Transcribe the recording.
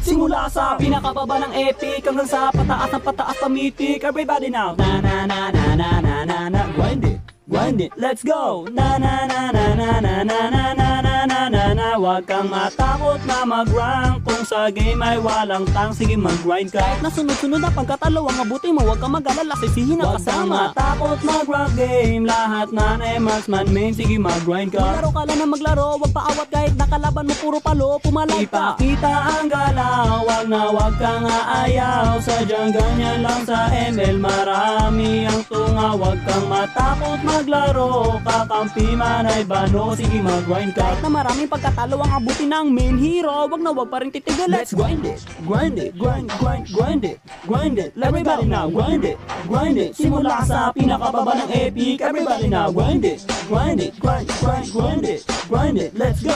Simula sa pinakababa ng epic hanggang sa pataas ng pataas pa mythic. Everybody now, na na na na na na na na. Grind it, let's go. Na na na na na na na na na na na na na. Huwag kang matakot na mag-rank. Kung sa game ay walang tang, sige mag-grind ka. Kahit na sunod-sunod na pagkatalo, ang mabuti mo, huwag kang mag-alala, sisihin ang kasama. Huwag kang matakot mag-rank game. Lahat na marksman main, sige mag-grind ka. Maglaro ka lang na maglaro, huwag paawat kahit nakalaban mo puro palo, pumalag ka. Ipakita ang galaw, wag kang aayaw. Sadyang ganyan lang sa ML, marami ang tunga. Huwag kang matakot maglaro, kakampi man ay bano, sige mag-grind ka. Kahit na maraming pagkatalo ang abuti ng main hero, wag pa rin titigil. Let's grind it, grind it, grind it, grind it. Everybody now, grind it. Simula sa pinakababa ng epic. Everybody now, grind it, grind it. Let's go.